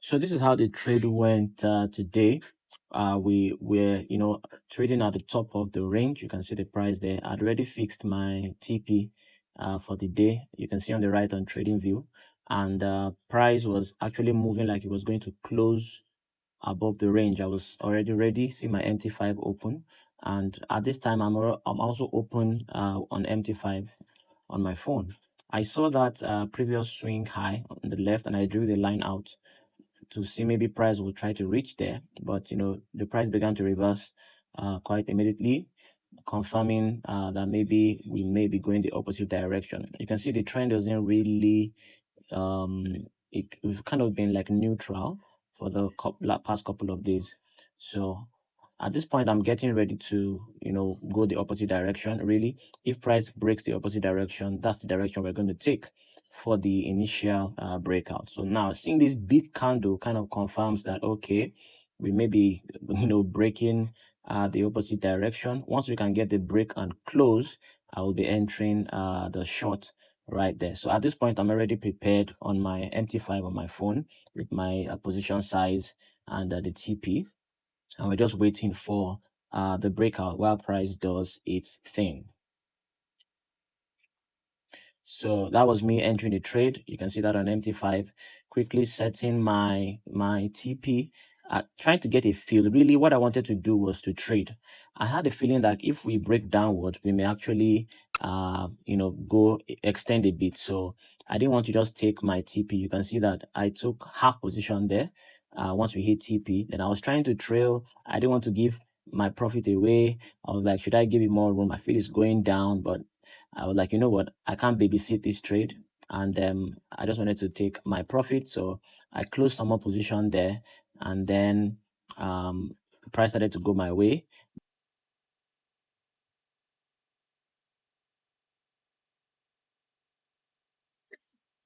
So this is how the trade went today. We were, trading at the top of the range. You can see the price there. I'd already fixed my TP for the day. You can see on the right on trading view, and price was actually moving like it was going to close above the range. I was already ready. See my MT5 open, and at this time I'm also open on MT5 on my phone. I saw that previous swing high on the left, and I drew the line out to see maybe price will try to reach there, but the price began to reverse quite immediately, confirming that maybe we may be going the opposite direction. You can see the trend doesn't really we've kind of been like neutral for the past couple of days. So at this point, I'm getting ready to go the opposite direction. Really, if price breaks the opposite direction, that's the direction we're going to take for the initial breakout. So now seeing this big candle kind of confirms that okay, we may be breaking the opposite direction. Once we can get the break and close, I will be entering the short right there. So at this point, I'm already prepared on my MT5 on my phone with my position size and the TP, and we're just waiting for the breakout while price does its thing. So that was me entering the trade. You can see that on MT5, quickly setting my TP, trying to get a feel. Really, what I wanted to do was to trade. I had a feeling that if we break downwards, we may actually, go extend a bit. So I didn't want to just take my TP. You can see that I took half position there. Once we hit TP, then I was trying to trail. I didn't want to give my profit away. I was like, should I give it more room? I feel it's going down, but I was like, you know what? I can't babysit this trade. And I just wanted to take my profit. So I closed some more position there. And then the price started to go my way.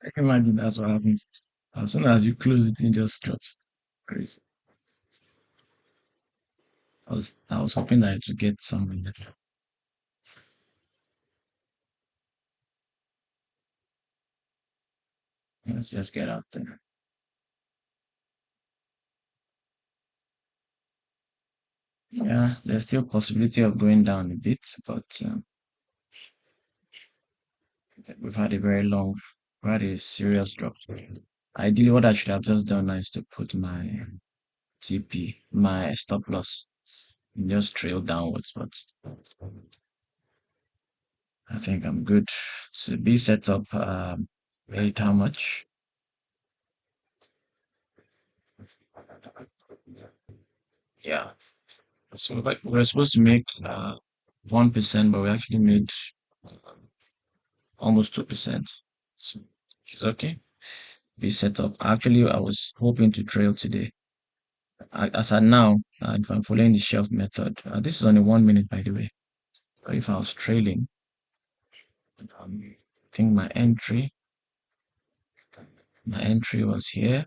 I can imagine that's what happens. As soon as you close it, it just drops. Crazy. I was hoping that to get something. Let's just get out there. Yeah, there's still possibility of going down a bit, but we've had a very long, we've had a serious drop. Ideally, what I should have just done now is to put my TP, my stop loss, and just trail downwards, but I think I'm good. So B set up, wait, how much? Yeah. So like we're supposed to make 1%, but we actually made uh, almost 2%. So it's okay. Be set up. Actually, I was hoping to trail today. As at now, if I'm following the shelf method, this is only 1 minute, by the way. But if I was trailing, I think my entry was here.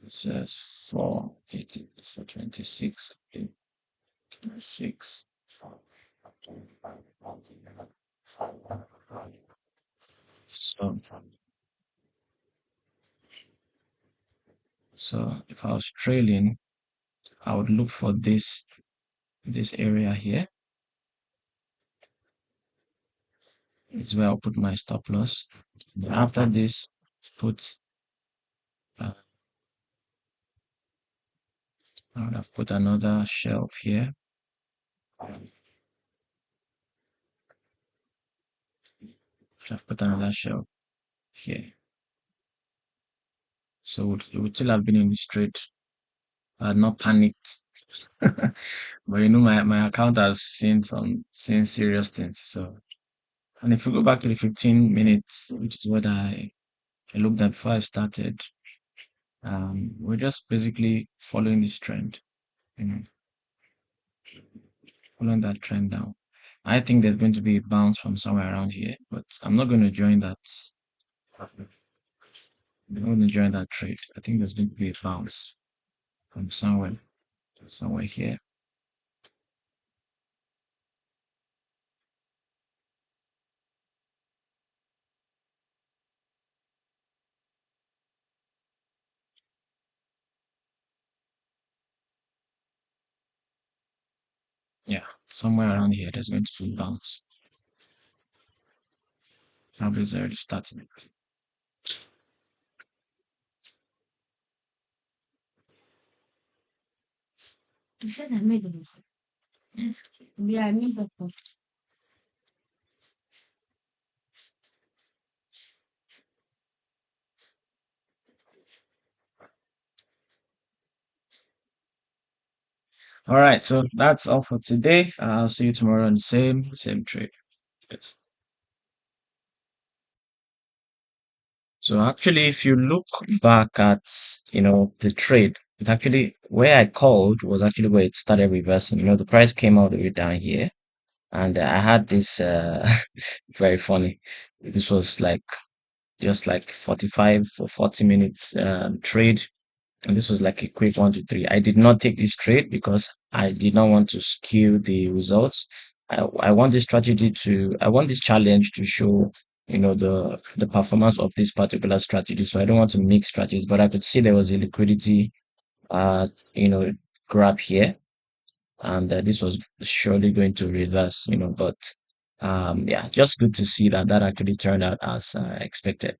It says 480, 426, 6. So, so if I was trailing, I would look for this area here. Is where I'll put my stop loss. After this, put I would have put another shelf here. Should have put another shelf here. So it would still have been in the straight. I had not panicked. But my account has seen serious things. So, and if we go back to the 15 minutes, which is what I looked at before I started, we're just basically following this trend, you know, following that trend down. I think there's going to be a bounce from somewhere around here, but I'm not going to join that. I'm not going to join that trade. I think there's going to be a bounce from somewhere here. somewhere around here. There's going to be bounce. Probably it's already starting. All right, so that's all for today. I'll see you tomorrow on the same trade. Yes. So actually, if you look back at, the trade, it actually, where I called was actually where it started reversing. The price came all the way down here, and I had this, very funny. This was like just like 45 or 40 minutes trade. And this was like a quick 1 to 3. I did not take this trade because I did not want to skew the results. I want this I want this challenge to show, the performance of this particular strategy. So I don't want to mix strategies, but I could see there was a liquidity, uh, you know, grab here, and this was surely going to reverse, but yeah, just good to see that actually turned out as expected.